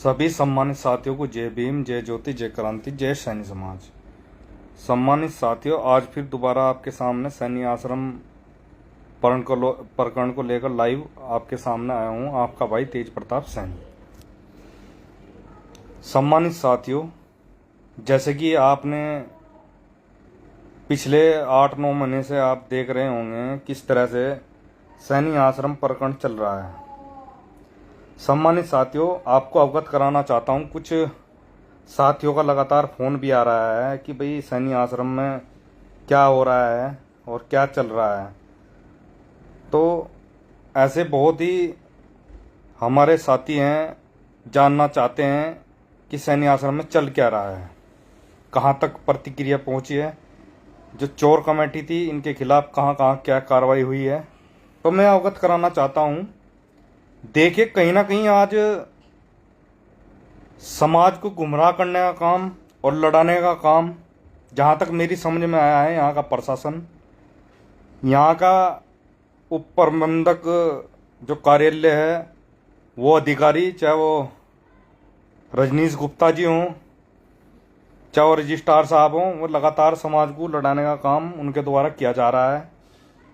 सभी सम्मानित साथियों को जय भीम, जय ज्योति, जय क्रांति, जय सैनी समाज। सम्मानित साथियों, आज फिर दोबारा आपके सामने सैनी आश्रम प्रकरण को लेकर लाइव आपके सामने आया हूं। आपका भाई तेज प्रताप सैनी। सम्मानित साथियों, जैसे कि आपने पिछले 8-9 महीने से आप देख रहे होंगे किस तरह से सैनी आश्रम प्रकरण चल रहा है। सम्मानित साथियों, आपको अवगत कराना चाहता हूं, कुछ साथियों का लगातार फ़ोन भी आ रहा है कि भाई सैनी आश्रम में क्या हो रहा है और क्या चल रहा है। तो ऐसे बहुत ही हमारे साथी हैं, जानना चाहते हैं कि सैनी आश्रम में चल क्या रहा है, कहाँ तक प्रतिक्रिया पहुंची है, जो चोर कमेटी थी इनके खिलाफ कहाँ कहाँ क्या कार्रवाई हुई है। तो मैं अवगत कराना चाहता हूँ। देखिए, कहीं ना कहीं आज समाज को गुमराह करने का काम और लड़ाने का काम, जहाँ तक मेरी समझ में आया है, यहाँ का प्रशासन, यहाँ का उप प्रबंधक जो कार्यालय है, वो अधिकारी, चाहे वो रजनीश गुप्ता जी हों, चाहे वो रजिस्ट्रार साहब हों, वो लगातार समाज को लड़ाने का काम उनके द्वारा किया जा रहा है।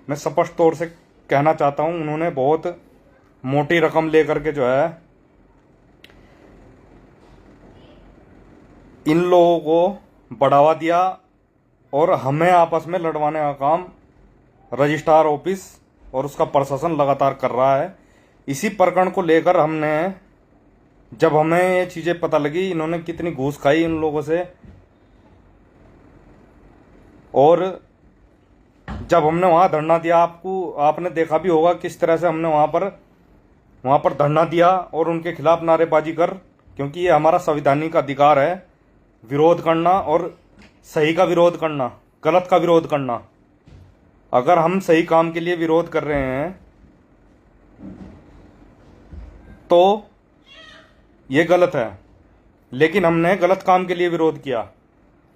मैं स्पष्ट तौर से कहना चाहता हूँ, उन्होंने बहुत मोटी रकम लेकर के जो है इन लोगों को बढ़ावा दिया और हमें आपस में लड़वाने का काम रजिस्ट्रार ऑफिस और उसका प्रशासन लगातार कर रहा है। इसी प्रकरण को लेकर जब हमें ये चीज़ें पता लगी, इन्होंने कितनी घूस खाई इन लोगों से, और जब हमने वहाँ धरना दिया, आपने देखा भी होगा किस तरह से हमने वहाँ पर धरना दिया और उनके खिलाफ नारेबाजी कर, क्योंकि ये हमारा संवैधानिक अधिकार है विरोध करना, और सही का विरोध करना, गलत का विरोध करना। अगर हम सही काम के लिए विरोध कर रहे हैं तो ये गलत है, लेकिन हमने गलत काम के लिए विरोध किया।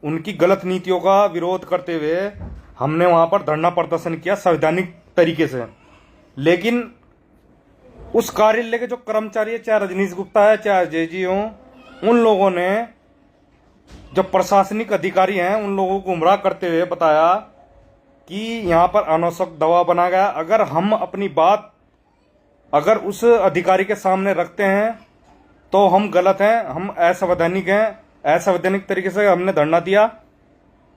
उनकी गलत नीतियों का विरोध करते हुए हमने वहाँ पर धरना प्रदर्शन किया संवैधानिक तरीके से। लेकिन उस कार्यालय के जो कर्मचारी है, चाहे रजनीश गुप्ता है, चाहे अजय जी हों, उन लोगों ने, जो प्रशासनिक अधिकारी हैं, उन लोगों को गुमराह करते हुए बताया कि यहाँ पर अनावश्यक दबाव बना गया। अगर हम अपनी बात अगर उस अधिकारी के सामने रखते हैं तो हम गलत हैं, हम असंवैधानिक हैं। असंवैधानिक तरीके से हमने धरना दिया।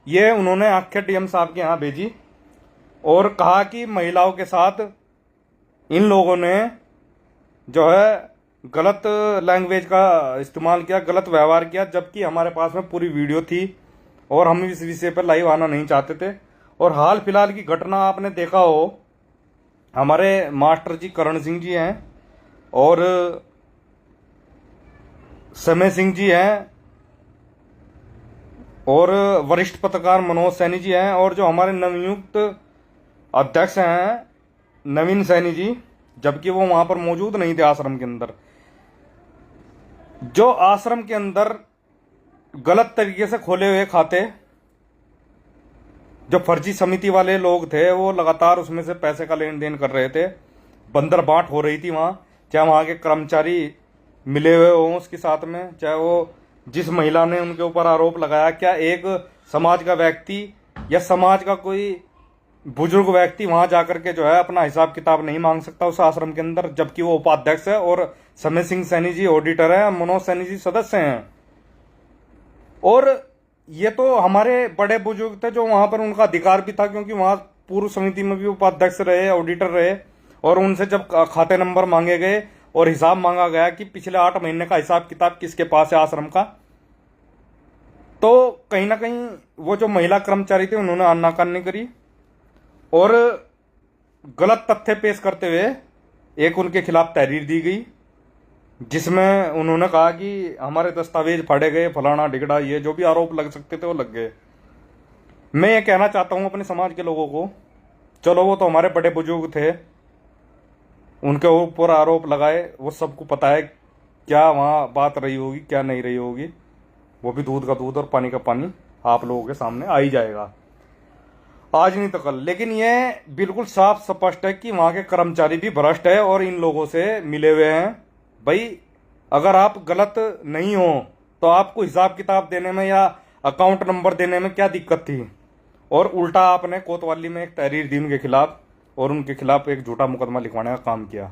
ये उन्होंने आख्या डीएम साहब के यहाँ भेजी और कहा कि महिलाओं के साथ इन लोगों ने जो है गलत लैंग्वेज का इस्तेमाल किया, गलत व्यवहार किया, जबकि हमारे पास में पूरी वीडियो थी और हम इस विषय पर लाइव आना नहीं चाहते थे। और हाल फिलहाल की घटना आपने देखा हो, हमारे मास्टर जी करण सिंह जी हैं और समय सिंह जी हैं और वरिष्ठ पत्रकार मनोज सैनी जी हैं, और जो हमारे नवनियुक्त अध्यक्ष हैं नवीन सैनी जी, जबकि वो वहां पर मौजूद नहीं थे आश्रम के अंदर। जो आश्रम के अंदर गलत तरीके से खोले हुए खाते, जो फर्जी समिति वाले लोग थे, वो लगातार उसमें से पैसे का लेन देन कर रहे थे। बंदर बांट हो रही थी वहां, चाहे वहां के कर्मचारी मिले हुए हों उसके साथ में, चाहे वो जिस महिला ने उनके ऊपर आरोप लगाया। क्या एक समाज का व्यक्ति या समाज का कोई बुजुर्ग व्यक्ति वहां जाकर के जो है अपना हिसाब किताब नहीं मांग सकता उस आश्रम के अंदर, जबकि वो उपाध्यक्ष है और समय सिंह सैनी जी ऑडिटर है, मनोज सैनी जी सदस्य हैं। और ये तो हमारे बड़े बुजुर्ग थे जो वहां पर उनका अधिकार भी था, क्योंकि वहां पूर्व समिति में भी उपाध्यक्ष रहे, ऑडिटर रहे, और उनसे जब खाते नंबर मांगे गए और हिसाब मांगा गया कि पिछले 8 महीने का हिसाब किताब किसके पास है आश्रम का, तो कहीं ना कहीं वो जो महिला कर्मचारी थे उन्होंने आनाकानी करी और गलत तथ्य पेश करते हुए एक उनके खिलाफ तहरीर दी गई, जिसमें उन्होंने कहा कि हमारे दस्तावेज फाड़े गए, फलाना ढिगड़ा, ये जो भी आरोप लग सकते थे वो लग गए। मैं ये कहना चाहता हूं अपने समाज के लोगों को, चलो वो तो हमारे बड़े बुजुर्ग थे, उनके ऊपर आरोप लगाए, वो सबको पता है क्या वहाँ बात रही होगी क्या नहीं रही होगी, वो भी दूध का दूध और पानी का पानी आप लोगों के सामने आ ही जाएगा, आज नहीं तो कल। लेकिन ये बिल्कुल साफ स्पष्ट है कि वहाँ के कर्मचारी भी भ्रष्ट है और इन लोगों से मिले हुए हैं। भाई अगर आप गलत नहीं हो तो आपको हिसाब किताब देने में या अकाउंट नंबर देने में क्या दिक्कत थी? और उल्टा आपने कोतवाली में एक तहरीर दी उनके खिलाफ और उनके खिलाफ एक झूठा मुकदमा लिखवाने का काम किया,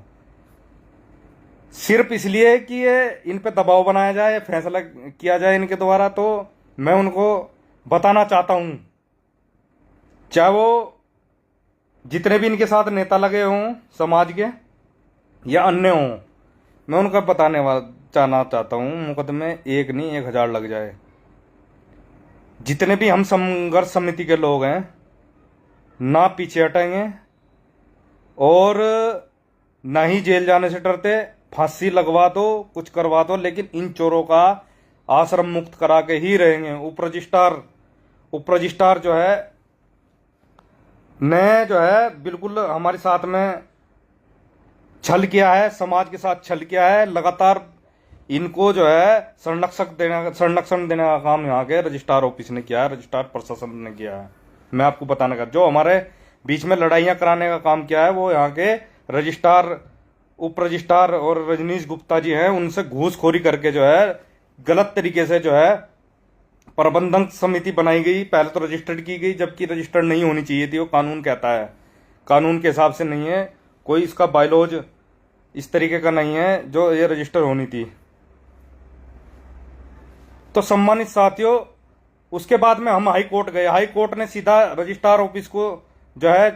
सिर्फ इसलिए कि ये इन पे दबाव बनाया जाए, फैसला किया जाए इनके द्वारा। तो मैं उनको बताना चाहता हूं, चाहे वो जितने भी इनके साथ नेता लगे हों समाज के या अन्य हों, मैं उनका चाहना चाहता हूं, मुकदमे एक नहीं 1000 लग जाए। जितने भी हम संघर्ष समिति के लोग हैं ना पीछे हटेंगे और ना ही जेल जाने से डरते। फांसी लगवा दो, कुछ करवा दो, लेकिन इन चोरों का आश्रम मुक्त करा के ही रहेंगे। उप रजिस्ट्रार जो है ने जो है बिल्कुल हमारे साथ में छल किया है, समाज के साथ छल किया है। लगातार इनको जो है संरक्षण देने का काम यहाँ के रजिस्ट्रार ऑफिस ने किया है, रजिस्ट्रार प्रशासन ने किया है। मैं आपको बताने का, जो हमारे बीच में लड़ाइयाँ कराने का काम किया है वो यहाँ के रजिस्ट्रार, उप रजिस्ट्रार और रजनीश गुप्ता जी हैं। उनसे घूसखोरी करके जो है गलत तरीके से जो है प्रबंधन समिति बनाई गई। पहले तो रजिस्टर्ड की गई, जबकि रजिस्टर्ड नहीं होनी चाहिए थी। वो कानून कहता है, कानून के हिसाब से नहीं है, कोई इसका बायलॉज इस तरीके का नहीं है जो ये रजिस्टर होनी थी। तो सम्मानित साथियों, उसके बाद में हम हाई कोर्ट गए। हाई कोर्ट ने सीधा रजिस्ट्रार ऑफिस को जो है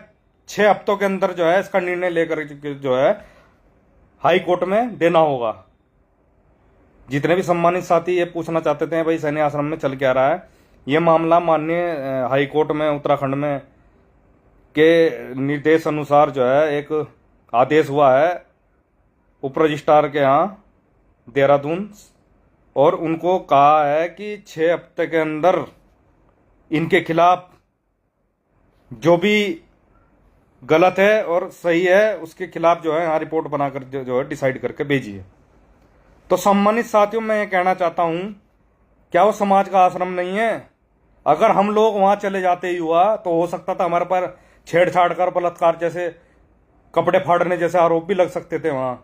6 हफ्तों के अंदर जो है इसका निर्णय लेकर जो है हाई कोर्ट में देना होगा। जितने भी सम्मानित साथी ये पूछना चाहते थे भाई सैन्य आश्रम में चल क्या रहा है, ये मामला माननीय हाई कोर्ट में उत्तराखंड में के निर्देश अनुसार जो है एक आदेश हुआ है उप रजिस्ट्रार के यहाँ देहरादून, और उनको कहा है कि 6 हफ्ते के अंदर इनके खिलाफ जो भी गलत है और सही है उसके खिलाफ जो है यहाँ रिपोर्ट बनाकर जो है डिसाइड करके भेजिए। तो सम्मानित साथियों, मैं ये कहना चाहता हूं, क्या वो समाज का आश्रम नहीं है? अगर हम लोग वहां चले जाते युवा तो हो सकता था हमारे पर छेड़छाड़ कर बलात्कार जैसे, कपड़े फाड़ने जैसे आरोप भी लग सकते थे वहां।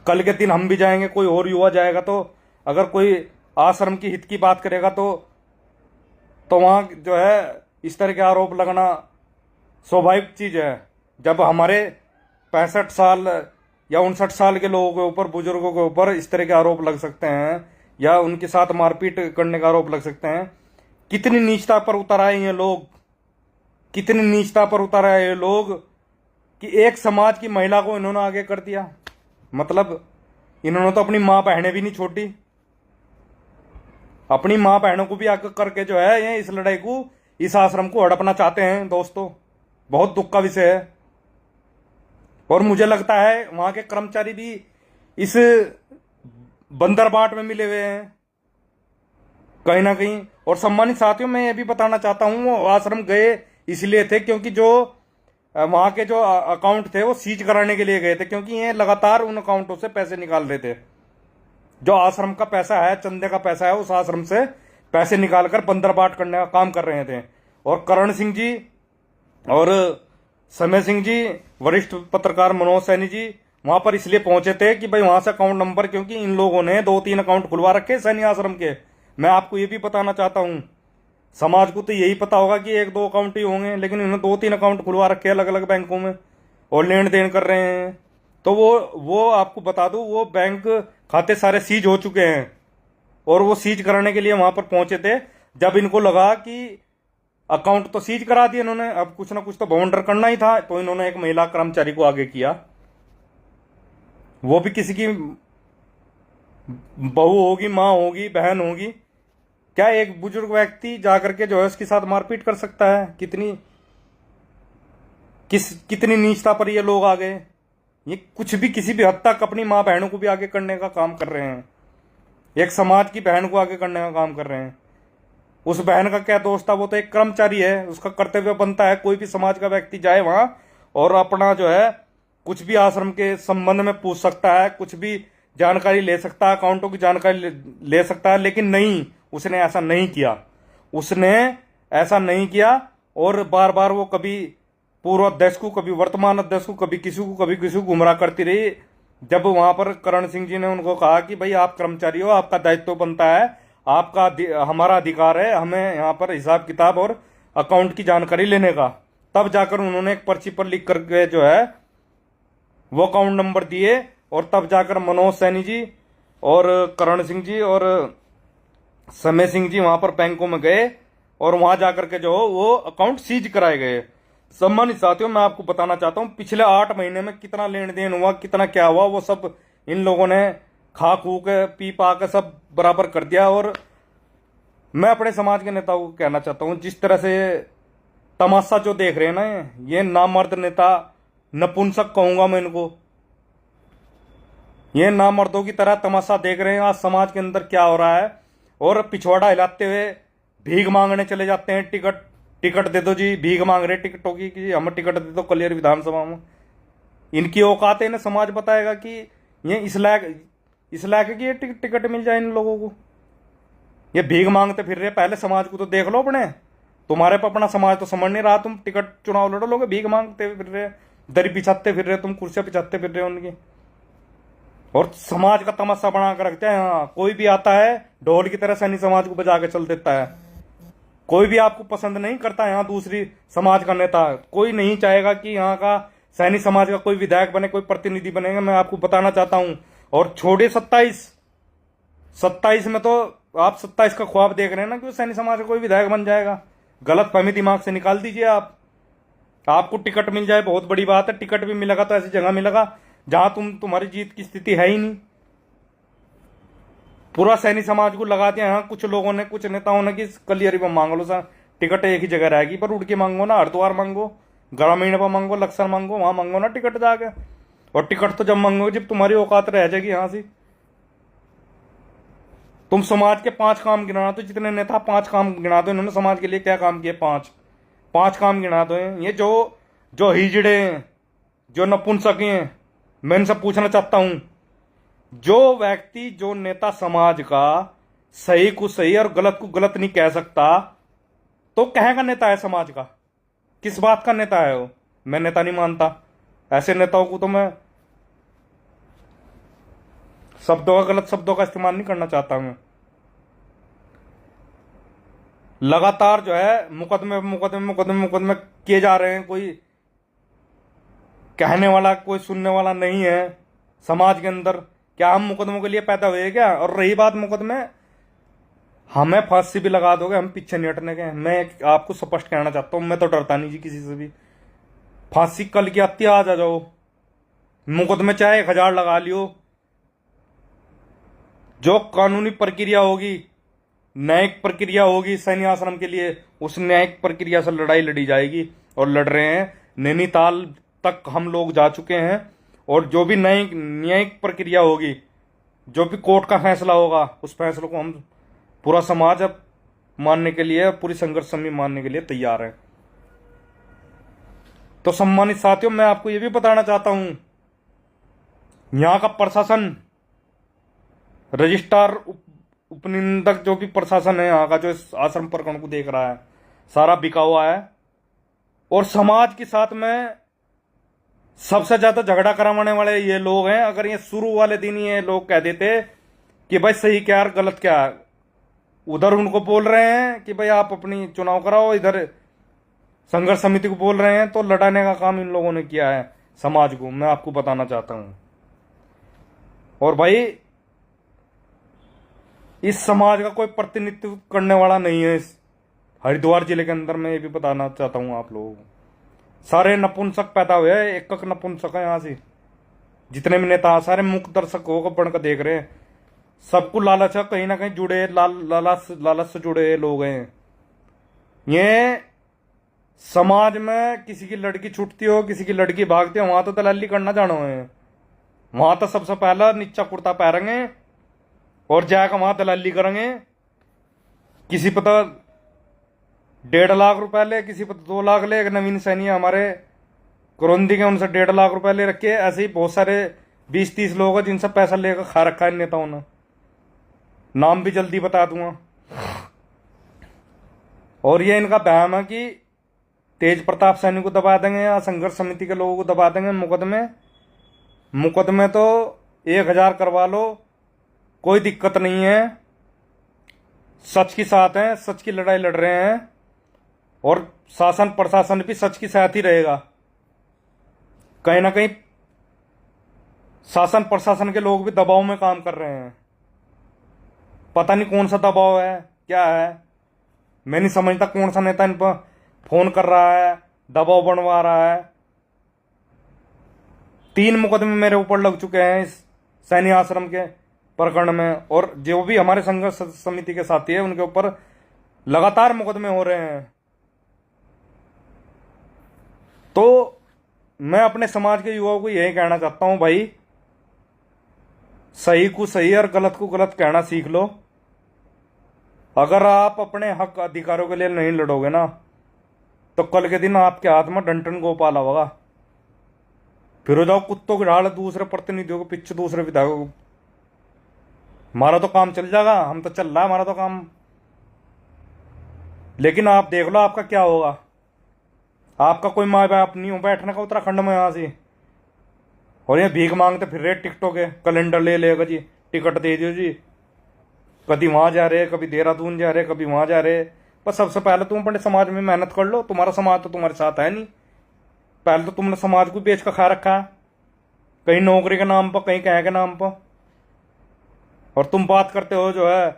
कल के दिन हम भी जाएंगे, कोई और युवा जाएगा, तो अगर कोई आश्रम की हित की बात करेगा तो वहां जो है इस तरह के आरोप लगना स्वाभाविक चीज है। जब हमारे 65 साल या 59 साल के लोगों के ऊपर, बुजुर्गों के ऊपर इस तरह के आरोप लग सकते हैं या उनके साथ मारपीट करने का आरोप लग सकते हैं, कितनी नीचता पर उतर आए ये लोग, कितनी नीचता पर उतर आए ये लोग कि एक समाज की महिला को इन्होंने आगे कर दिया। मतलब इन्होंने तो अपनी माँ बहनें भी नहीं छोड़ी, अपनी माँ बहनों को भी आगे करके जो है ये इस लड़ाई को, इस आश्रम को हड़पना चाहते हैं। दोस्तों, बहुत दुख का विषय है। और मुझे लगता है वहां के कर्मचारी भी इस बंदरबाट में मिले हुए हैं कहीं ना कहीं। और सम्मानित साथियों, मैं ये भी बताना चाहता हूं, वो आश्रम गए इसलिए थे क्योंकि जो वहां के जो अकाउंट थे वो सीज कराने के लिए गए थे, क्योंकि ये लगातार उन अकाउंटों से पैसे निकाल रहे थे। जो आश्रम का पैसा है, चंदे का पैसा है, उस आश्रम से पैसे निकालकर बंदरबाट करने का काम कर रहे थे। और करण सिंह जी और समय सिंह जी, वरिष्ठ पत्रकार मनोज सैनी जी वहां पर इसलिए पहुंचे थे कि भाई वहां से अकाउंट नंबर, क्योंकि इन लोगों ने 2-3 अकाउंट खुलवा रखे सैन्य आश्रम के। मैं आपको ये भी बताना चाहता हूं, समाज को तो यही पता होगा कि 1-2 अकाउंट ही होंगे, लेकिन इन्होंने 2-3 अकाउंट खुलवा रखे अलग अलग बैंकों में और लेन देन कर रहे हैं। तो वो आपको बता दूं, वो बैंक खाते सारे सीज हो चुके हैं और वो सीज कराने के लिए वहां पर पहुंचे थे। जब इनको लगा कि अकाउंट तो सीज करा दिए इन्होंने, अब कुछ ना कुछ तो बाउंडर करना ही था, तो इन्होंने एक महिला कर्मचारी को आगे किया, वो भी किसी की बहू होगी, मां होगी, बहन होगी। क्या एक बुजुर्ग व्यक्ति जाकर के जो है उसके साथ मारपीट कर सकता है? कितनी नीचता पर ये लोग आ गए। ये कुछ भी किसी भी हद तक अपनी माँ बहनों को भी आगे करने का काम कर रहे हैं, एक समाज की बहन को आगे करने का काम कर रहे हैं। उस बहन का क्या दोष था? वो तो एक कर्मचारी है, उसका कर्तव्य बनता है कोई भी समाज का व्यक्ति जाए वहां और अपना जो है कुछ भी आश्रम के संबंध में पूछ सकता है, कुछ भी जानकारी ले सकता है, अकाउंटों की जानकारी ले सकता है। लेकिन नहीं, उसने ऐसा नहीं किया, उसने ऐसा नहीं किया। और बार बार वो कभी पूर्व अध्यक्ष को, कभी वर्तमान अध्यक्ष को, कभी किसी को गुमराह करती रही। जब वहां पर करण सिंह जी ने उनको कहा कि भाई आप कर्मचारी हो, आपका दायित्व बनता है, हमारा अधिकार है हमें यहाँ पर हिसाब किताब और अकाउंट की जानकारी लेने का, तब जाकर उन्होंने एक पर्ची पर लिख करके जो है वो अकाउंट नंबर दिए, और तब जाकर मनोज सैनी जी और करण सिंह जी और समय सिंह जी वहां पर बैंकों में गए, और वहां जाकर के जो वो अकाउंट सीज कराए गए। सम्मानित साथियों, मैं आपको बताना चाहता हूं पिछले 8 महीने में कितना लेन देन हुआ, कितना क्या हुआ, वो सब इन लोगों ने खा खू के पी पा के सब बराबर कर दिया। और मैं अपने समाज के नेताओं को कहना चाहता हूं, जिस तरह से तमाशा जो देख रहे हैं ना, ये नामर्द नेता, नपुंसक कहूंगा मैं इनको, ये नामर्दों की तरह तमाशा देख रहे हैं आज समाज के अंदर क्या हो रहा है, और पिछवाड़ा हिलाते हुए भीख मांगने चले जाते हैं। टिकट दे दो जी, भीख मांग रहे टिकटों की कि हमें टिकट दे दो कलियर विधानसभा में। इनकी औकात है, इन्हें समाज बताएगा कि ये इस लायक है कि ये टिकट मिल जाए इन लोगों को। ये भीख मांगते फिर रहे, पहले समाज को तो देख लो अपने, तुम्हारे पर अपना समाज तो समझ नहीं रहा, तुम टिकट चुनाव लड़ो, लोग भीख मांगते फिर रहे, दरी पिछाते फिर रहे, तुम कुर्सियां पिछाते फिर रहे उनकी, और समाज का तमाशा बना कर रखते हैं। हाँ, कोई भी आता है ढोल की तरह सैनी समाज को बजा के चल देता है। कोई भी आपको पसंद नहीं करता यहाँ दूसरी समाज का नेता, कोई नहीं चाहेगा कि यहाँ का सैनी समाज का कोई विधायक बने, कोई प्रतिनिधि बनेगा, मैं आपको बताना चाहता हूं। और छोड़े 27 में तो आप 27 का ख्वाब देख रहे हैं ना कि सैनी समाज का कोई विधायक बन जाएगा। गलत फहमी दिमाग से निकाल दीजिए आप। आपको टिकट मिल जाए बहुत बड़ी बात है, टिकट भी मिलेगा तो ऐसी जगह मिलेगा जहां तुम्हारी जीत की स्थिति है ही नहीं। पूरा सैनी समाज को लगा दिया यहाँ कुछ लोगों ने, कुछ नेताओं ने कि कलियरी पर मांग लो सर, टिकट एक ही जगह रहेगी, पर उठ के मांगो ना, हरिद्वार मांगो, ग्रामीण पर मांगो, लक्सर मांगो, वहां मांगो ना टिकट जाके। और टिकट तो जब मांगोगे जब तुम्हारी औकात रह जाएगी यहां से। तुम समाज के 5 काम गिना दो, जितने नेता 5 काम गिना दो, इन्होंने समाज के लिए क्या काम किए, 5 काम गिना दो। ये जो हिजड़े हैं, जो नपुंसक हैं, मैं इनसे पूछना चाहता हूं, जो व्यक्ति, जो नेता समाज का सही को सही और गलत को गलत नहीं कह सकता, तो कहे का नेता है समाज का, किस बात का नेता है वो? मैं नेता नहीं मानता ऐसे नेताओं को, तो मैं गलत शब्दों का इस्तेमाल नहीं करना चाहता मैं। लगातार जो है मुकदमे किए जा रहे हैं, कोई कहने वाला, कोई सुनने वाला नहीं है समाज के अंदर। क्या हम मुकदमों के लिए पैदा हुए क्या? और रही बात मुकदमे, हमें फांसी भी लगा दोगे, हम पीछे नहीं हटने के। मैं आपको स्पष्ट कहना चाहता हूं, मैं तो डरता नहीं जी किसी से भी। फांसी कल की आती आज आ जाओ, मुकदमे चाहे 1000 लगा लियो, जो कानूनी प्रक्रिया होगी, न्यायिक प्रक्रिया होगी सैन्य आश्रम के लिए, उस न्यायिक प्रक्रिया से लड़ाई लड़ी जाएगी। और लड़ रहे हैं, नैनीताल तक हम लोग जा चुके हैं, और जो भी न्यायिक प्रक्रिया होगी, जो भी कोर्ट का फैसला होगा, उस फैसले को हम पूरा समाज अब मानने के लिए, पूरी संघर्ष समिति मानने के लिए तैयार है। तो सम्मानित साथियों, मैं आपको यह भी बताना चाहता हूं, यहां का प्रशासन, रजिस्ट्रार, उपनिंदक, जो भी प्रशासन है यहाँ का, जो इस आश्रम प्रकरण को देख रहा है, सारा बिका हुआ है। और समाज के साथ में सबसे ज्यादा झगड़ा करवाने वाले ये लोग हैं। अगर ये शुरू वाले दिन ये लोग कह देते कि भाई सही क्या और गलत क्या, उधर उनको बोल रहे हैं कि भाई आप अपनी चुनाव कराओ, इधर संघर्ष समिति को बोल रहे हैं, तो लड़ाने का काम इन लोगों ने किया है समाज को, मैं आपको बताना चाहता हूं। और भाई इस समाज का कोई प्रतिनिधित्व करने वाला नहीं है इस हरिद्वार जिले के अंदर, मैं ये भी बताना चाहता हूं आप लोगों को। सारे नपुंसक पैदा हुए हैं, एक नपुंसक है यहाँ से, जितने भी नेता सारे मुख दर्शक होकर बनकर देख रहे हैं। सबको लालच है, कहीं ना कहीं जुड़े, लालच से जुड़े लोग हैं। ये समाज में किसी की लड़की छूटती हो, किसी की लड़की भागती हो, वहां तो दलाली करना जानो है। वहां तो सबसे पहला नीचा कुर्ता पहनेंगे और जाकर वहां दलाली करेंगे। किसी पता 1.5 लाख रुपए ले, किसी पर 2 लाख ले। एक नवीन सैनी हमारे कुरुंदी के, उनसे 1.5 लाख रुपए ले रखे। ऐसे ही बहुत सारे 20-30 लोग हैं जिनसे पैसा लेकर खा रखा है इन नेताओं ने, नाम भी जल्दी बता दूंगा। और ये इनका बयान है कि तेज प्रताप सैनी को दबा देंगे या संघर्ष समिति के लोगों को दबा देंगे। मुकदमे तो 1000 करवा लो, कोई दिक्कत नहीं है। सच के साथ हैं, सच की लड़ाई लड़ रहे हैं, और शासन प्रशासन भी सच के साथ ही रहेगा। कहीं ना कहीं शासन प्रशासन के लोग भी दबाव में काम कर रहे हैं। पता नहीं कौन सा दबाव है, क्या है, मैं नहीं समझता। कौन सा नेता इन पर फोन कर रहा है, दबाव बनवा रहा है। 3 मुकदमे मेरे ऊपर लग चुके हैं इस सैनी आश्रम के प्रकरण में, और जो भी हमारे संघर्ष समिति के साथी है उनके ऊपर लगातार मुकदमे हो रहे हैं। तो मैं अपने समाज के युवाओं को यही कहना चाहता हूं, भाई सही को सही और गलत को गलत कहना सीख लो। अगर आप अपने हक अधिकारों के लिए नहीं लड़ोगे ना, तो कल के दिन आपके हाथ में डंटन गोपाल होगा। फिर हो जाओ कुत्तों की ढाल दूसरे प्रतिनिधियों के पीछे, दूसरे विधायकों को। हमारा तो काम चल जाएगा, हम तो चल रहा है हमारा तो काम। लेकिन आप देख लो आपका क्या होगा। आपका कोई माँ बाप नहीं हो बैठने का उत्तराखंड में यहां से, और ये भीख मांगते फिर रहे टिकटों के। कैलेंडर ले लेगा जी, टिकट दे दियो जी। कभी वहां जा रहे, कभी देहरादून जा रहे, कभी वहां जा रहे। बस सबसे पहले तुम अपने समाज में मेहनत कर लो। तुम्हारा समाज तो तुम्हारे साथ है नहीं। पहले तो तुमने समाज को बेच कर खा रखा है, कहीं नौकरी के नाम पर, कहीं कहीं के नाम पर। और तुम बात करते हो जो है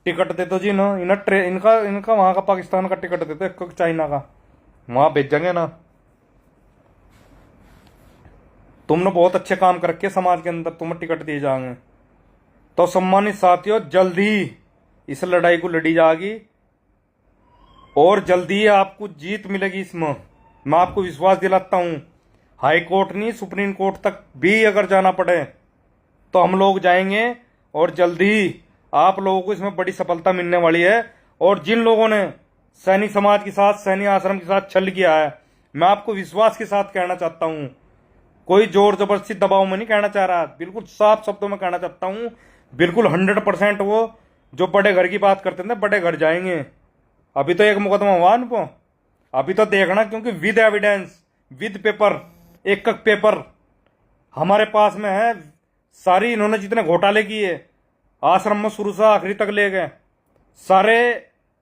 टिकट दे दो जी ना, इनका इनका वहां का पाकिस्तान का टिकट दे दो, चाइना का, वहां भेजेंगे ना। तुमने बहुत अच्छे काम कर रखे समाज के अंदर, तुम्हें टिकट दिए जाएंगे। तो सम्मानित साथियों, जल्दी इस लड़ाई को लड़ी जाएगी, और जल्दी आपको जीत मिलेगी इसमें। मैं आपको विश्वास दिलाता हूं। हाई कोर्ट नहीं, सुप्रीम कोर्ट तक भी अगर जाना पड़े तो हम लोग जाएंगे, और जल्दी आप लोगों को इसमें बड़ी सफलता मिलने वाली है। और जिन लोगों ने सैनी समाज के साथ, सैनी आश्रम के साथ छल किया है, मैं आपको विश्वास के साथ कहना चाहता हूं, कोई जोर जबरदस्ती दबाव में नहीं कहना चाह रहा, बिल्कुल साफ शब्दों में कहना चाहता हूं, बिल्कुल 100% वो जो बड़े घर की बात करते थे, बड़े घर जाएंगे। अभी तो एक मुकदमा हुआ उनको, अभी तो देखना, क्योंकि विद एविडेंस, विद पेपर, एक पेपर हमारे पास में है। सारी इन्होंने जितने घोटाले किए आश्रम में शुरू से आखिरी तक ले गए, सारे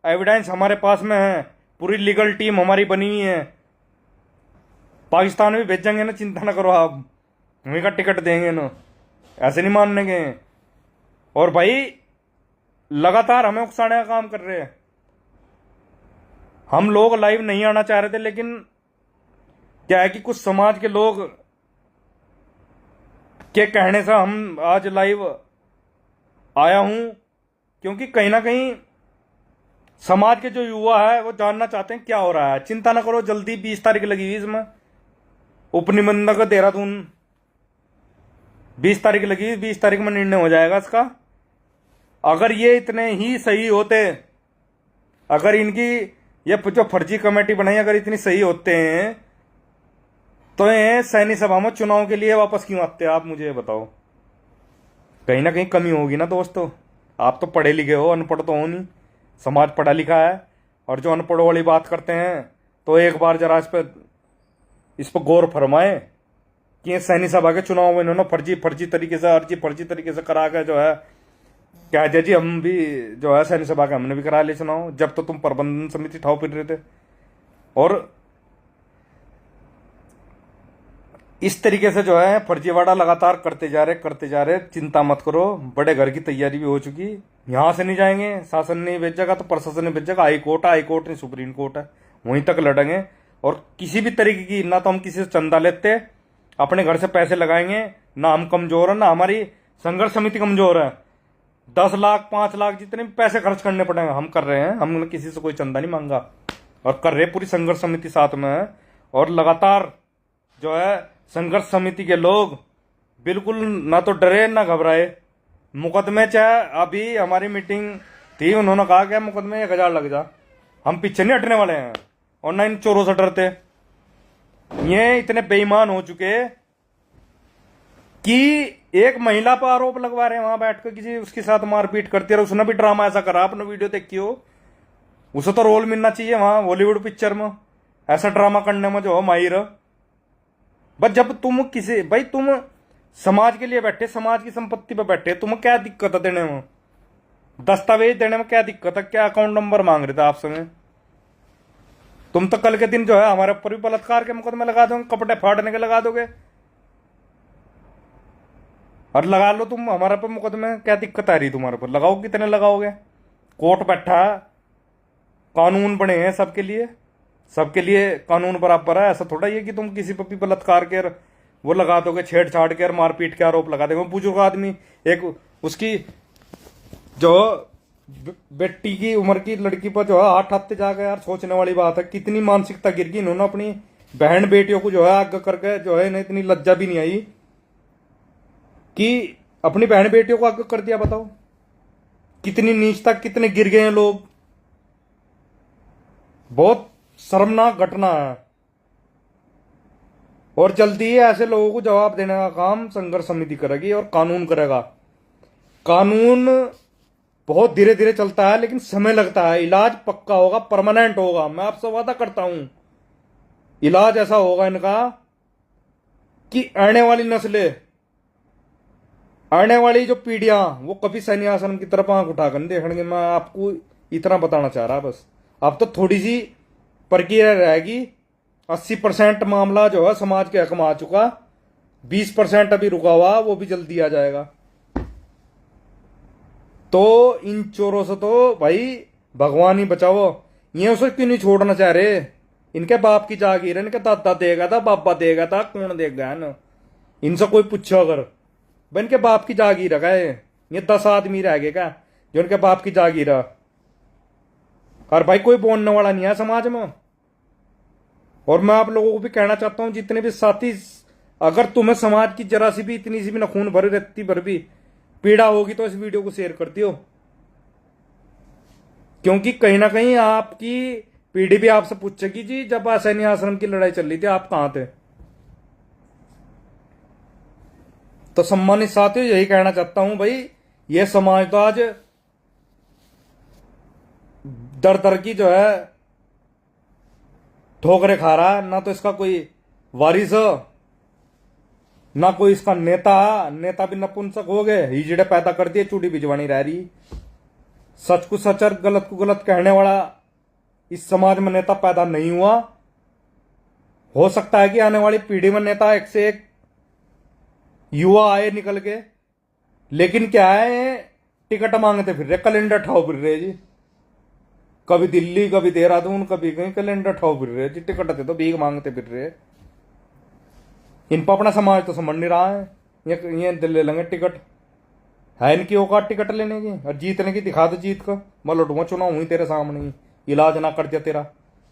एविडेंस हमारे पास में है। पूरी लीगल टीम हमारी बनी हुई है। पाकिस्तान में भेजेंगे ना, चिंता ना करो आप, उन्हीं का टिकट देंगे ना, ऐसे नहीं मानने के। और भाई लगातार हमें उकसाने का काम कर रहे हैं। हम लोग लाइव नहीं आना चाह रहे थे, लेकिन क्या है कि कुछ समाज के लोग के कहने से हम आज लाइव आया हूं, क्योंकि कहीं ना कहीं समाज के जो युवा है वो जानना चाहते हैं क्या हो रहा है। चिंता ना करो, जल्दी 20 तारीख लगी हुई इसमें, उपनिबंधक देहरादून 20 तारीख लगी, 20 तारीख में निर्णय हो जाएगा इसका। अगर ये इतने ही सही होते, अगर इनकी ये जो फर्जी कमेटी बनाई अगर इतनी सही होते हैं, तो ये सैनी सभा में चुनाव के लिए वापस क्यों आते हैं, आप मुझे ये बताओ। कहीं ना कहीं कमी होगी ना दोस्तों। आप तो पढ़े लिखे हो, अनपढ़ तो हो नहीं। समाज पढ़ा लिखा है, और जो अनपढ़ वाली बात करते हैं, तो एक बार जरा इस पर गौर फरमाए कि सैनी सभा के चुनाव में इन्होंने फर्जी तरीके से, अर्जी फर्जी तरीके से करा के जो है, क्या है जी, हम भी जो है सैनी सभा के हमने भी करा लिया चुनाव, जब तो तुम प्रबंधन समिति ठाव फिर रहे थे। और इस तरीके से जो है फर्जीवाड़ा लगातार करते जा रहे। चिंता मत करो, बड़े घर की तैयारी भी हो चुकी। यहां से नहीं जाएंगे, शासन नहीं भेजेगा तो प्रशासन नहीं भेजेगा। हाई कोर्ट नहीं सुप्रीम कोर्ट है, वहीं तक लड़ेंगे। और किसी भी तरीके की, ना तो हम किसी से चंदा लेते, अपने घर से पैसे लगाएंगे, ना हम कमजोर है, ना हमारी संघर्ष समिति कमजोर है। 10 लाख 5 लाख जितने भी पैसे खर्च करने पड़ेंगे हम कर रहे हैं। हमने किसी से कोई चंदा नहीं मांगा, और कर रहे पूरी संघर्ष समिति साथ में है। और लगातार जो है संघर्ष समिति के लोग बिल्कुल ना तो डरे ना घबराए। मुकदमे, चाहे अभी हमारी मीटिंग थी, उन्होंने कहा कि मुकदमे 1000 लग जा, हम पीछे नहीं हटने वाले हैं। और ना इन चोरों से डरते। ये इतने बेईमान हो चुके कि एक महिला पर आरोप लगवा रहे हैं, वहां बैठकर किसी उसके साथ मारपीट करती है। उसने भी ड्रामा ऐसा करा, आपने वीडियो देखी हो, उसे तो रोल मिलना चाहिए वहां बॉलीवुड पिक्चर में, ऐसा ड्रामा करने में जो हो माहिर। बस जब तुम किसी, भाई तुम समाज के लिए बैठे, समाज की संपत्ति पे बैठे, तुम्हें क्या दिक्कत है देने में? दस्तावेज देने में क्या दिक्कत है? क्या अकाउंट नंबर मांग रहे थे आपसे में? तुम तो कल के दिन जो है हमारे ऊपर भी बलात्कार के मुकदमे लगा दोगे, कपड़े फाड़ने के लगा दोगे, और लगा लो तुम हमारे पे मुकदमे। क्या दिक्कत आ रही तुम्हारे पर? लगाओ, कितने लगाओगे? कोर्ट बैठा है, कानून बने हैं सबके लिए, सबके लिए कानून बराबर है। ऐसा थोड़ा ही है कि तुम किसी पर भी बलात्कार के वो लगा दोगे, छेड़छाड़ के और मारपीट के आरोप लगा दोगे। बुजुर्ग आदमी, एक उसकी जो बेटी की उम्र की लड़की पर जो है हाथ हाथते जा गए यार, सोचने वाली बात है। कितनी मानसिकता गिर गई इन्होंने अपनी बहन बेटियों को जो है आगे करके, जो है इन्हें इतनी लज्जा भी नहीं आई कि अपनी बहन बेटियों को आगे कर दिया। बताओ कितनी नीचता, कितने गिर गए हैं लोग। बहुत शर्मनाक घटना है, और जल्दी ही ऐसे लोगों को जवाब देने का काम संघर्ष समिति करेगी और कानून करेगा। कानून बहुत धीरे धीरे चलता है, लेकिन समय लगता है। इलाज पक्का होगा, परमानेंट होगा, मैं आपसे वादा करता हूं। इलाज ऐसा होगा इनका कि आने वाली नस्लें, आने वाली जो पीढ़ियां, वो कभी सैन्य आश्रम की तरफ आंख उठाकर देखेंगे। मैं आपको इतना बताना चाह रहा बस। अब तो थोड़ी सी प्रक्रिया रहेगी। 80% मामला जो है समाज के हक में आ चुका, 20% अभी रुका हुआ, वो भी जल्दी आ जाएगा। तो इन चोरों से तो भाई भगवान ही बचाओ। ये उसे क्यों नहीं छोड़ना चाह रहे? इनके बाप की जागीर, इनके दादा देगा था, बाबा देगा था, कौन देगा ना? इनसे कोई पूछो अगर, भाई इनके बाप की जागीर है, ये 10 आदमी रह गए क्या जो इनके बाप की जागीर है? और भाई कोई बोलने वाला नहीं है समाज में। और मैं आप लोगों को भी कहना चाहता हूं, जितने भी साथी, अगर तुम्हें समाज की जरा सी भी, इतनी सी भी न खून भरी रत्ती भर भी पीड़ा होगी, तो इस वीडियो को शेयर कर दियो। क्योंकि कहीं ना कहीं आपकी पीढ़ी भी आपसे पूछेगी, जी जब सैन्य आश्रम की लड़ाई चल रही थी आप कहां थे? तो सम्मानित साथियों, यही कहना चाहता हूं भाई, ये समाज तो आज दर दर की जो है ठोकरे खा रहा है। ना तो इसका कोई वारिस हो, ना कोई इसका नेता। नेता भी नपुंसक हो गए, हिजड़े पैदा कर दिए, चूड़ी भिजवानी रह रही। सच को सच और गलत को गलत कहने वाला इस समाज में नेता पैदा नहीं हुआ। हो सकता है कि आने वाली पीढ़ी में नेता एक से एक युवा आए निकल के, लेकिन क्या है, टिकट मांगते फिर रहे, कैलेंडर ठाओ फिर रहे जी। कभी दिल्ली, कभी देहरादून, कभी कहीं कैलेंडर ठाओ फिर रहे जी। टिकट थे तो भीख मांगते फिर रहे। इन पर अपना समाज तो समझ नहीं रहा है। ये ले लेंगे टिकट, है इनकी औकात टिकट लेने की और जीतने की? दिखा दो जीत का, मैं लौटूंगा, चुनाव हुई तेरे सामने ही, इलाज ना कर दिया तेरा,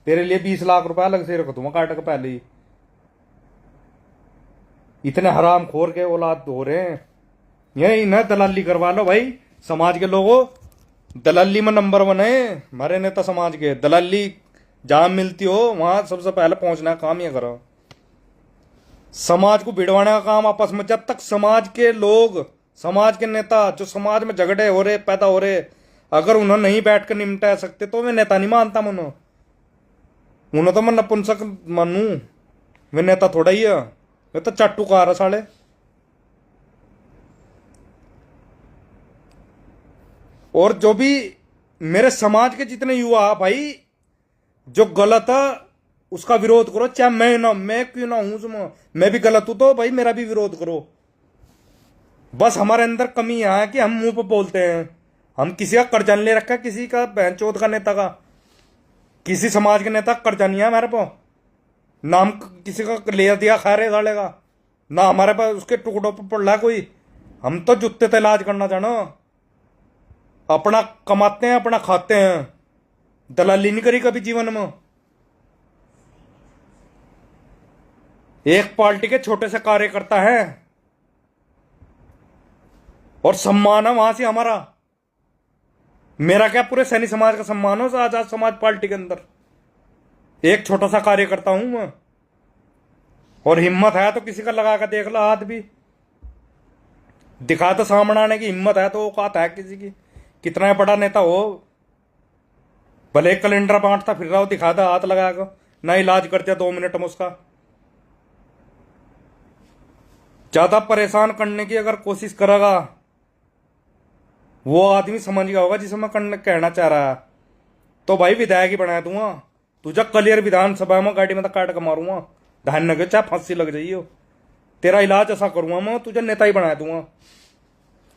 तेरे लिए 20 लाख रुपया अलग से रख दूंगा काट के पहले ही। इतने हराम खोर के औलाद हो रहे हैं। यही ना दलाली करवा लो भाई समाज के लोगों। दलाली में नंबर 1 है हमारे नेता समाज के। दलाली जहां मिलती हो वहां सबसे पहले पहुंचना काम ये करो। समाज को भिड़वाने का काम आपस में, जब तक समाज के लोग, समाज के नेता, जो समाज में झगड़े हो रहे, पैदा हो रहे, अगर उन्होंने नहीं बैठ कर निपटा सकते तो मैं नेता नहीं मानता। मनो उन्होंने तो मैं नपुंसक मानू, वे नेता थोड़ा ही है, वे तो चाटुकार है साले। और जो भी मेरे समाज के जितने युवा भाई जो गलत है उसका विरोध करो, चाहे मैं क्यों ना हूं उसमें, मैं भी गलत हूं तो भाई मेरा भी विरोध करो। बस हमारे अंदर कमी यहां है कि हम मुंह पर बोलते हैं। हम किसी का कर्जा ले रखा है, किसी का बहन चौथ का नेता का, किसी समाज के नेता कर्जा नहीं है हमारे पास। नाम किसी का ले दिया खा रहे साले का, ना हमारे पास उसके टुकड़ों पर पड़ रहा है कोई। हम तो जुत्ते ते इलाज करना जानो, अपना कमाते हैं, अपना खाते हैं, दलाली नहीं करी कभी जीवन में। एक पार्टी के छोटे से कार्यकर्ता है और सम्मान है वहां से हमारा। मेरा क्या, पूरे सैनी समाज का सम्मान हो आजाद समाज पार्टी के अंदर। एक छोटा सा कार्यकर्ता हूं मैं, और हिम्मत है तो किसी का लगा कर देख लो हाथ भी, दिखा तो सामने आने की हिम्मत है तो औकात है किसी की, कितना बड़ा नेता हो, भले कैलेंडर बांटता फिर रहा हो, दिखा दो हाथ लगा कर, ना इलाज करते 2 मिनट में उसका। ज्यादा परेशान करने की अगर कोशिश करेगा वो आदमी समझ गया होगा जिसे मैं कहना चाह रहा है, तो भाई विधायक ही बना दूंगा तुझे। क्लियर विधानसभा में गाड़ी में तो काट के मारूंगा, ध्यान न चाहे फांसी लग जाइए, तेरा इलाज ऐसा करूंगा मैं, तुझे नेता ही बना दूंगा।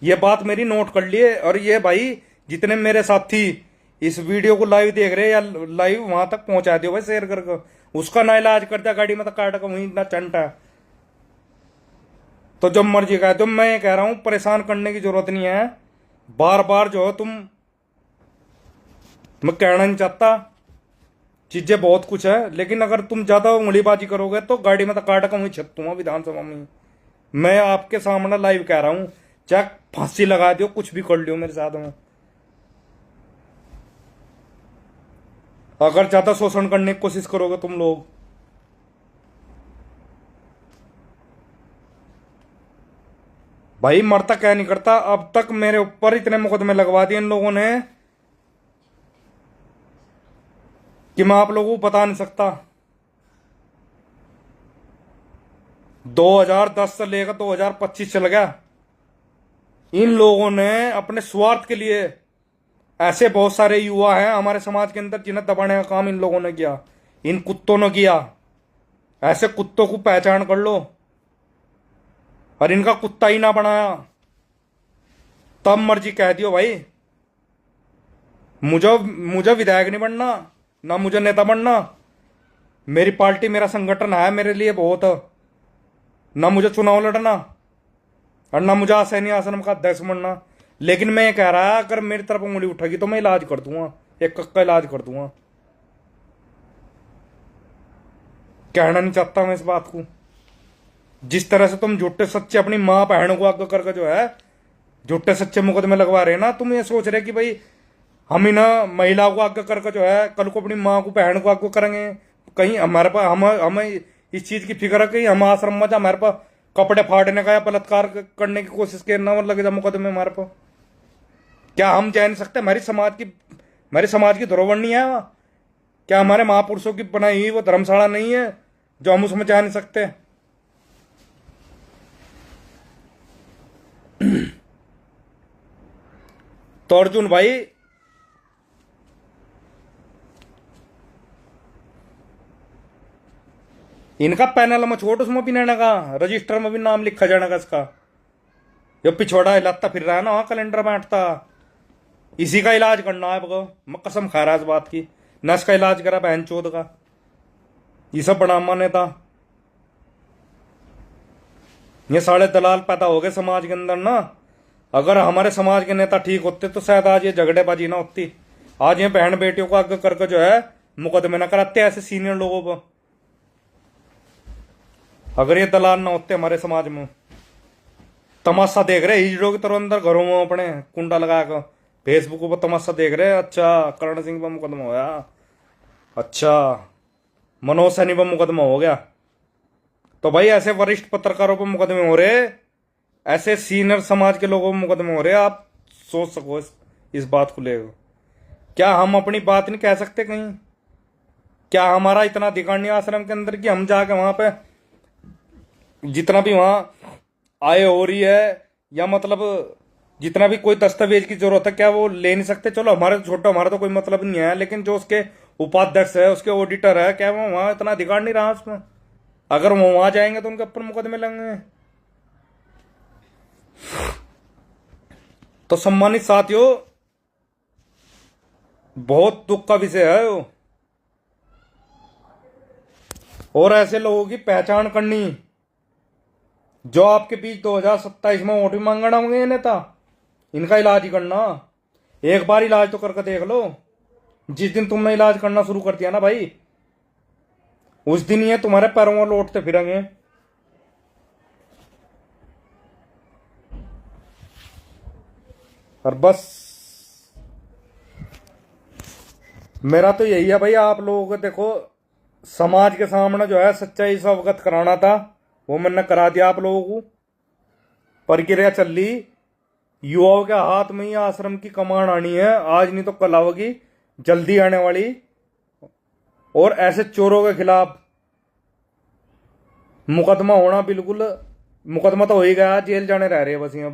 ये बात मेरी नोट कर लिए। और ये भाई जितने मेरे साथी इस वीडियो को लाइव देख रहे हैं या लाइव वहां तक पहुंचा दियो भाई शेयर करके, उसका ना इलाज कर दिया गाड़ी में तो काट का वहीं इतना चंट है। तो जब मर्जी का है, तो मैं ये कह रहा हूं परेशान करने की जरूरत नहीं है। बार बार जो है मैं कहना नहीं चाहता, चीजें बहुत कुछ है, लेकिन अगर तुम ज्यादा उंगलीबाजी करोगे तो गाड़ी में तो काट का वहीं छपूंगा विधानसभा में। मैं आपके सामने लाइव कह रहा हूं, चाहे फांसी लगा दियो, कुछ भी कर लियो मेरे साथ में। अगर ज्यादा शोषण करने की कोशिश करोगे तुम लोग, भाई मरता क्या नहीं करता। अब तक मेरे ऊपर इतने मुकदमे लगवा दिए इन लोगों ने कि मैं आप लोगों को बता नहीं सकता। 2010 से लेकर 2025 चल गया, इन लोगों ने अपने स्वार्थ के लिए, ऐसे बहुत सारे युवा हैं हमारे समाज के अंदर जिन्हें दबाने का काम इन लोगों ने किया, इन कुत्तों ने किया। ऐसे कुत्तों को पहचान कर लो और इनका कुत्ता ही ना बनाया, तब मर्जी कह दियो भाई। मुझे मुझे विधायक नहीं बनना, ना मुझे नेता बनना। मेरी पार्टी मेरा संगठन है मेरे लिए बहुत, ना मुझे चुनाव लड़ना और ना मुझे आसैनी आश्रम का अध्यक्ष बनना। लेकिन मैं ये कह रहा है अगर मेरी तरफ उंगली उठेगी तो मैं इलाज कर दूंगा, एक कक का इलाज कर दूंगा। कहना नहीं चाहता मैं इस बात को। जिस तरह से तुम झूठे सच्चे अपनी मां बहनों को आगे करके जो है झूठे सच्चे मुकदमे लगवा रहे हैं ना, तुम ये सोच रहे कि भाई हम ही ना महिलाओं को आगे करके जो है कल को अपनी माँ को बहन को आगे करेंगे। कहीं हमारे पास हमें इस चीज की फिक्र है कि हम आश्रम में हमारे पास कपड़े फाड़ने का या बलात्कार करने की कोशिश करना लग जाए मुकदमे हमारे पास। क्या हम जा नहीं सकते? हमारी समाज की धरोहर नहीं है वहाँ? क्या हमारे महापुरुषों की बनाई हुई वो धर्मशाला नहीं है जो हम उसमें जा नहीं सकते? तो अर्जुन भाई इनका पैनल में छोड़, उसमें भी नहीं का रजिस्टर में भी नाम लिखा जाने का इसका। ये पिछोड़ा हिलाता फिर रहा है ना वहां कैलेंडर बांटता, इसी का इलाज करना है आपको। मैं कसम खा रहा इस बात की, न इसका इलाज करा बहन चोद का। ये सब बनामा नेता, ये सारे दलाल पैदा हो गए समाज के अंदर ना। अगर हमारे समाज के नेता ठीक होते तो शायद आज ये झगड़ेबाजी ना होती। आज ये बहन बेटियों को आगे करके जो है मुकदमे ना कराते ऐसे सीनियर लोगों पर। अगर ये दलाल ना होते हमारे समाज में। तमाशा देख रहे हीरो की तरह अंदर घरों में अपने कुंडा लगा कर फेसबुक पर तमाशा देख रहे। अच्छा करण सिंह पर मुकदमा हो गया, अच्छा मनोज सैनी पर मुकदमा हो गया, तो भाई ऐसे वरिष्ठ पत्रकारों पर मुकदमे हो रहे, ऐसे सीनियर समाज के लोगों पर मुकदमे हो रहे। आप सोच सको इस बात को लेकर। क्या हम अपनी बात नहीं कह सकते कहीं? क्या हमारा इतना अधिकार नहीं आश्रम के अंदर कि हम जाके वहां पे जितना भी वहां आय हो रही है या मतलब जितना भी कोई दस्तावेज की जरूरत है क्या वो ले नहीं सकते? चलो हमारे छोटा हमारा तो कोई मतलब नहीं है, लेकिन जो उसके उपाध्यक्ष है उसके ऑडिटर है क्या वो वहां इतना अधिकार नहीं रहा उसमें? अगर वो वहां जाएंगे तो उनके ऊपर मुकदमे लगेंगे। तो सम्मानित साथियों, बहुत दुख का विषय है वो। और ऐसे लोगों की पहचान करनी जो आपके बीच 2027 में वोट भी मांगना होंगे नेता, इनका इलाज ही करना। एक बार इलाज तो करके देख लो। जिस दिन तुमने इलाज करना शुरू कर दिया ना भाई, उस दिन ये तुम्हारे पैरों में लौटते फिरेंगे। और बस मेरा तो यही है भाई, आप लोगों को देखो समाज के सामने जो है सच्चाई से अवगत कराना था, वो मैंने करा दिया आप लोगों को। प्रक्रिया चल रही, युवाओं के हाथ में ही आश्रम की कमान आनी है, आज नहीं तो कल आओगी, जल्दी आने वाली। और ऐसे चोरों के खिलाफ मुकदमा होना बिल्कुल मुकदमा तो हो ही गया, जेल जाने रह रहे हैं बस ये।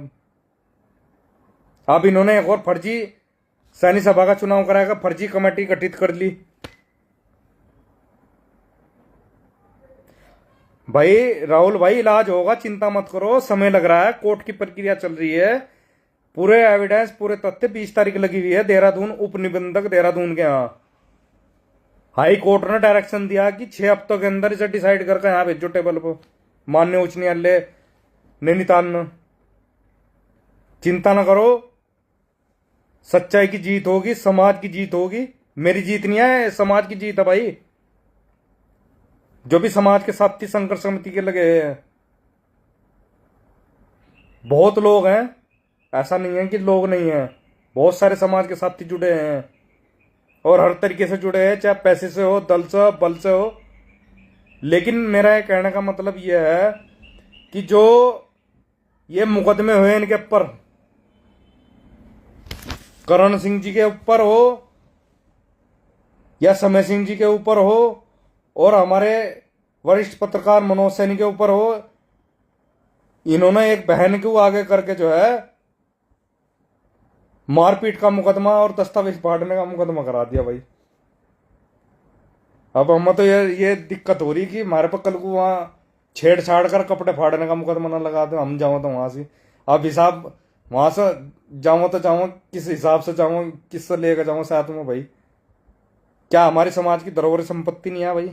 अब इन्होंने एक और फर्जी सैनिक सभा का चुनाव कराएगा, फर्जी कमेटी गठित कर ली। भाई राहुल भाई, इलाज होगा, चिंता मत करो, समय लग रहा है, कोर्ट की प्रक्रिया चल रही है, पूरे एविडेंस पूरे तथ्य 20 तारीख लगी हुई है देहरादून, उप निबंधक देहरादून के यहाँ। हाई कोर्ट ने डायरेक्शन दिया कि 6 हफ्तों के अंदर इसे डिसाइड करके यहाँ भेजो टेबल पर, माननीय उच्च न्यायालय नैनीताल ने। चिंता ना करो, सच्चाई की जीत होगी, समाज की जीत होगी। मेरी जीत नहीं है, समाज की जीत है भाई। जो भी समाज के साथी संघर्ष समिति के लगे हैं, बहुत लोग हैं, ऐसा नहीं है कि लोग नहीं हैं, बहुत सारे समाज के साथी जुड़े हैं और हर तरीके से जुड़े हैं, चाहे पैसे से हो, दल से हो, बल से हो। लेकिन मेरा ये कहने का मतलब यह है कि जो ये मुकदमे हुए इनके ऊपर, करण सिंह जी के ऊपर हो या समय सिंह जी के ऊपर हो और हमारे वरिष्ठ पत्रकार मनोज सैनी के ऊपर हो, इन्होंने एक बहन को आगे करके जो है मारपीट का मुकदमा और दस्तावेज फाड़ने का मुकदमा करा दिया भाई। अब हमें तो ये दिक्कत हो रही कि हमारे पर कल को वहां छेड़छाड़ कर कपड़े फाड़ने का मुकदमा ना लगा दो, हम जाओ तो वहां से। अब हिसाब वहां से जाऊं तो जाऊं किस हिसाब से जाऊं, किससे लेकर जाऊं साथ में भाई? क्या हमारे समाज की धरोहर संपत्ति नहीं है भाई?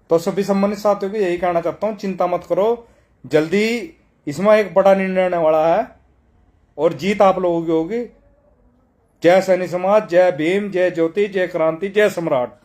तो सभी संबंधित साथियों को यही कहना चाहता हूं, चिंता मत करो, जल्दी इसमें एक बड़ा निर्णय आने वाला है और जीत आप लोगों की होगी। जय सैनिक समाज, जय भीम, जय ज्योति, जय क्रांति, जय सम्राट।